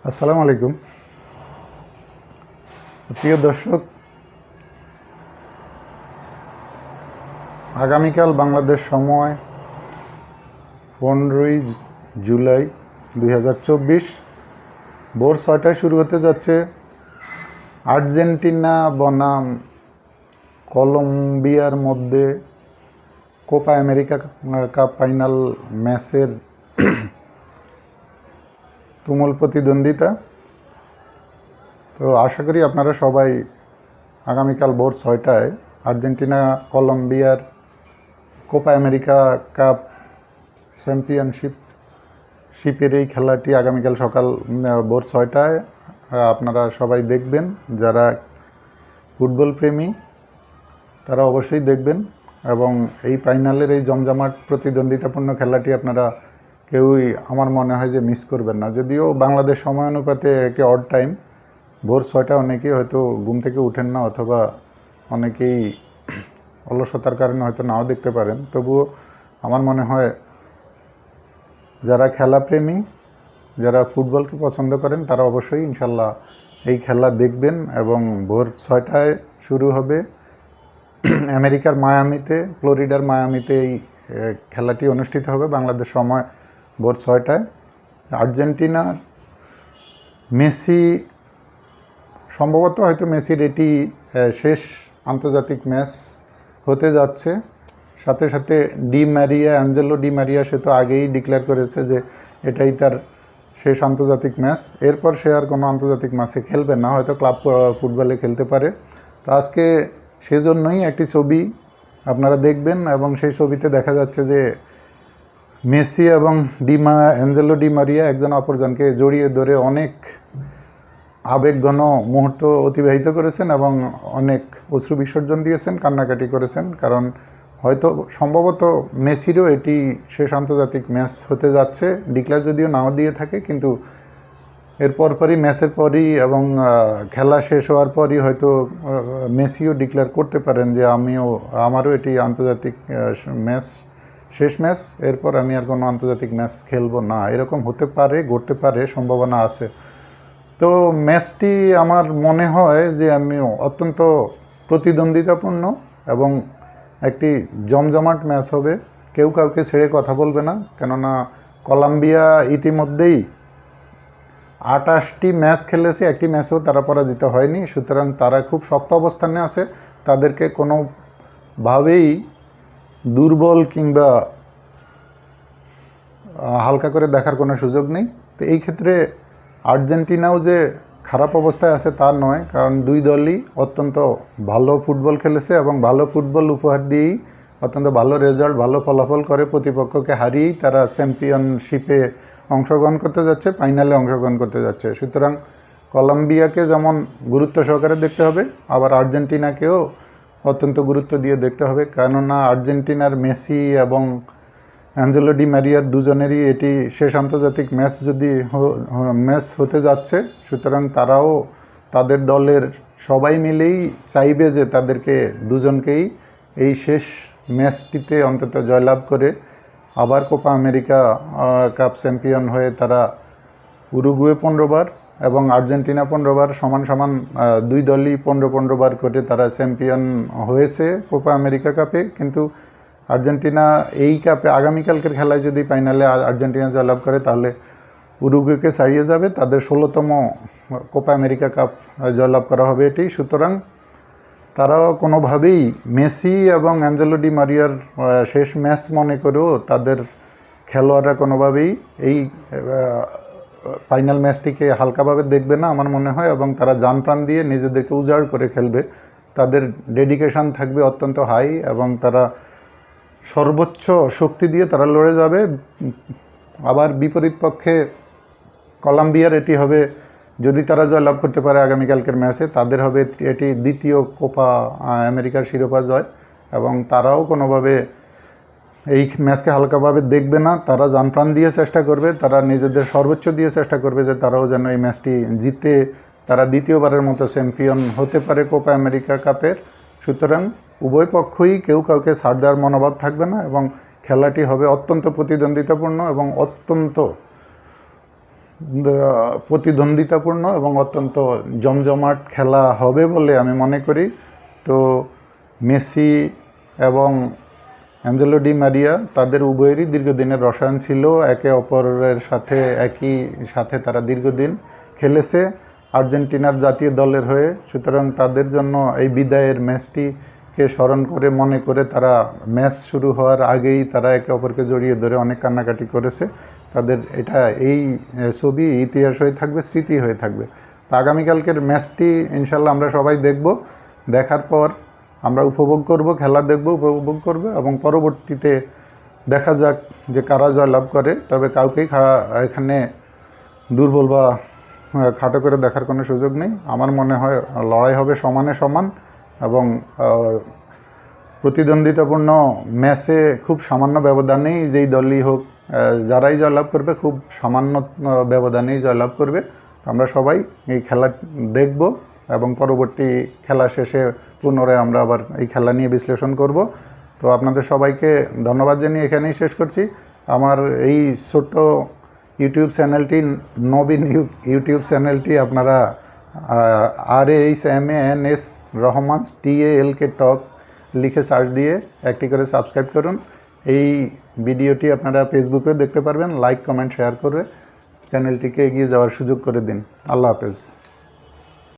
আসসালামু আলাইকুম। প্রিয় দর্শক, আগামীকাল বাংলাদেশ সময় 15ই জুলাই 2024 ভোর 6টায় শুরু হতে যাচ্ছে আর্জেন্টিনা বনাম কলম্বিয়ার মধ্যে কোপা আমেরিকা কাপ ফাইনাল ম্যাচের তুমুল প্রতিদ্বন্দ্বিতা। তো আশা করি আপনারা সবাই আগামীকাল ভোর 6টায় আর্জেন্টিনা কলম্বিয়ার কোপা আমেরিকা কাপ চ্যাম্পিয়নশিপের এই খেলাটি আগামীকাল সকাল ভোর 6টায় আপনারা সবাই দেখবেন। যারা ফুটবল প্রেমী তারা অবশ্যই দেখবেন এবং এই ফাইনালের এই জমজমাট প্রতিদ্বন্দ্বিতাপূর্ণ খেলাটি আপনারা কেউই আমার মনে হয় যে মিস করবেন না। যদিও বাংলাদেশ সময়ানুপাতে একে অড টাইম, ভোর 6টা অনেকেই হয়তো ঘুম থেকে উঠেন না অথবা অনেকেই অলসতার কারণে হয়তো নাও দেখতে পারেন, তবুও আমার মনে হয় যারা খেলাপ্রেমী, যারা ফুটবলকে পছন্দ করেন তারা অবশ্যই ইনশাল্লাহ এই খেলা দেখবেন। এবং ভোর 6টায় শুরু হবে আমেরিকার মায়ামিতে, ফ্লোরিডার মায়ামিতে এই খেলাটি অনুষ্ঠিত হবে বাংলাদেশ সময় ভোর 6টায়। আর্জেন্টিনার মেসি সম্ভবত হয়তো মেসির এটি শেষ আন্তর্জাতিক ম্যাচ হতে যাচ্ছে। সাথে সাথে অ্যাঞ্জেলো ডি মারিয়া সে তো আগেই ডিক্লেয়ার করেছে যে এটাই তার শেষ আন্তর্জাতিক ম্যাচ, এরপর সে আর কোনো আন্তর্জাতিক ম্যাচে খেলবে না, হয়তো ক্লাব ফুটবলে খেলতে পারে। তো আজকে সেজন্যই একটি ছবি আপনারা দেখবেন এবং সেই ছবিতে দেখা যাচ্ছে যে মেসি এবং অ্যাঞ্জেলো ডি মারিয়া একজন অপরজনকে জড়িয়ে ধরে অনেক আবেগঘন মুহূর্ত অতিবাহিত করেছেন এবং অনেক অশ্রু বিসর্জন দিয়েছেন, কান্নাকাটি করেছেন। কারণ হয়তো সম্ভবত মেসিরও এটি শেষ আন্তর্জাতিক ম্যাচ হতে যাচ্ছে, ডিক্লেয়ার যদিও নাও দিয়ে থাকে, কিন্তু পরই ম্যাচের পরই এবং খেলা শেষ হওয়ার পরই হয়তো মেসিও ডিক্লেয়ার করতে পারেন যে আমারও এটি আন্তর্জাতিক ম্যাচ, শেষ ম্যাচ, এরপর আমি আর কোনো আন্তর্জাতিক ম্যাচ খেলবো না, এরকম হতে পারে, ঘটতে পারে, সম্ভাবনা আছে। তো ম্যাচটি আমার মনে হয় যে অত্যন্ত প্রতিদ্বন্দ্বিতাপূর্ণ এবং একটি জমজমাট ম্যাচ হবে। কেউ কাউকে ছেড়ে কথা বলবে না, কেননা কলম্বিয়া ইতিমধ্যেই 28টি ম্যাচ খেলেছে, একটি ম্যাচও তারা পরাজিত হয়নি। সুতরাং তারা খুব শক্ত অবস্থানে আছে, তাদেরকে কোনোভাবেই দুর্বল কিংবা হালকা করে দেখার কোনো সুযোগ নেই। তো এই ক্ষেত্রে আর্জেন্টিনাও যে খারাপ অবস্থায় আছে তা নয়, কারণ দুই দলই অত্যন্ত ভালো ফুটবল খেলেছে এবং ভালো ফুটবল উপহার দিয়েই অত্যন্ত ভালো রেজাল্ট, ভালো ফলাফল করে প্রতিপক্ষকে হারিয়েই তারা চ্যাম্পিয়নশিপে অংশগ্রহণ করতে যাচ্ছে, ফাইনালে অংশগ্রহণ করতে যাচ্ছে। সুতরাং কলম্বিয়াকে যেমন গুরুত্ব সহকারে দেখতে হবে, আবার আর্জেন্টিনাকেও অত্যন্ত গুরুত্ব দিয়ে দেখতে হবে, কেননা আর্জেন্টিনার মেসি এবং অ্যাঞ্জেলো ডি মারিয়ার দুজনেরই এটি শেষ আন্তর্জাতিক ম্যাচ হতে যাচ্ছে। সুতরাং তারাও তাদের দলের সবাই মিলেই চাইবে যে তাদেরকে দুজনকেই এই শেষ ম্যাচটিতে অন্তত জয়লাভ করে আবার কোপা আমেরিকা কাপ চ্যাম্পিয়ন হয়ে তারা উরুগুয়ে 15 বার এবং আর্জেন্টিনা 15 বার, সমান সমান দুই দলই 15 বার করে তারা চ্যাম্পিয়ন হয়েছে কোপা আমেরিকা কাপে। কিন্তু আর্জেন্টিনা এই কাপে আগামীকালকের খেলায় যদি ফাইনালে আর্জেন্টিনা জয়লাভ করে তাহলে উরুগুয়েকে ছাড়িয়ে যাবে, তাদের 16তম কোপা আমেরিকা কাপ জয়লাভ করা হবে এটি। সুতরাং তারাও কোনোভাবেই মেসি এবং অ্যাঞ্জেলো ডি মারিয়ার শেষ ম্যাচ মনে করেও তাদের খেলোয়াড়রা কোনোভাবেই এই ফাইনাল ম্যাচটিকে হালকাভাবে দেখবে না আমার মনে হয়, এবং তারা জান প্রাণ দিয়ে নিজেদেরকে উজাড় করে খেলবে। তাদের ডেডিকেশন থাকবে অত্যন্ত হাই এবং তারা সর্বোচ্চ শক্তি দিয়ে তারা লড়ে যাবে। আবার বিপরীত পক্ষে কলম্বিয়ার এটি হবে, যদি তারা জয়লাভ করতে পারে আগামীকালকের ম্যাচে, তাদের হবে এটি দ্বিতীয় কোপা আমেরিকার শিরোপা জয় এবং তারাও কোনোভাবে এই ম্যাচকে হালকাভাবে দেখবে না। তারা জানপ্রাণ দিয়ে চেষ্টা করবে, তারা নিজেদের সর্বোচ্চ দিয়ে চেষ্টা করবে যে তারাও যেন এই ম্যাচটি জিতে তারা দ্বিতীয়বারের মতো চ্যাম্পিয়ন হতে পারে কোপা আমেরিকা কাপের। সুতরাং উভয় পক্ষই কেউ কাউকে ছাড় দেওয়ার মনোভাব থাকবে না এবং খেলাটি হবে অত্যন্ত প্রতিদ্বন্দ্বিতাপূর্ণ এবং অত্যন্ত প্রতিদ্বন্দ্বিতাপূর্ণ এবং অত্যন্ত জমজমাট খেলা হবে বলে আমি মনে করি। তো মেসি এবং অ্যাঞ্জেলো ডি মারিয়া তাদের উভয়েরই দীর্ঘদিনের রসায়ন ছিল, একে অপরের সাথে একই সাথে তারা দীর্ঘদিন খেলেছে আর্জেন্টিনার জাতীয় দলের হয়ে। সুতরাং তাদের জন্য এই বিদায়ের ম্যাচটিকে স্মরণ করে মনে করে তারা ম্যাচ শুরু হওয়ার আগেই তারা একে অপরকে জড়িয়ে ধরে অনেক কান্নাকাটি করেছে। তাদের এটা এই ছবি ইতিহাস হয়ে থাকবে, স্মৃতি হয়ে থাকবে। তো আগামীকালকের ম্যাচটি ইনশাল্লাহ আমরা সবাই দেখব। দেখার পর আমরা উপভোগ করব, খেলা দেখব, উপভোগ করব এবং পরবর্তীতে দেখা যাক যে কারা জয়লাভ করে। তবে কাউকেই এখানে দুর্বল বা খাটো করে দেখার কোনো সুযোগ নেই। আমার মনে হয় লড়াই হবে সমানে সমান এবং প্রতিদ্বন্দ্বিতাপূর্ণ ম্যাচে খুব সামান্য ব্যবধানেই যেই দলই হোক, যারাই জয়লাভ করবে খুব সামান্য ব্যবধানেই জয়লাভ করবে। আমরা সবাই এই খেলা দেখব এবং পরবর্তী খেলা শেষে পুনরায় আমরা আবার এই খেলা নিয়ে বিশ্লেষণ করব। তো আপনাদের সবাইকে ধন্যবাদ জানিয়ে এখানেই শেষ করছি। আমার এই ছোট্ট ইউটিউব চ্যানেলটি, নবীন ইউটিউব চ্যানেলটি আপনারা RAHMANS রহমান TALK টক লিখে সার্চ দিয়ে একটি করে সাবস্ক্রাইব করুন। এই ভিডিওটি আপনারা ফেসবুকেও দেখতে পারবেন। লাইক, কমেন্ট, শেয়ার করে চ্যানেলটিকে এগিয়ে যাওয়ার সুযোগ করে দিন। আল্লাহ হাফেজ।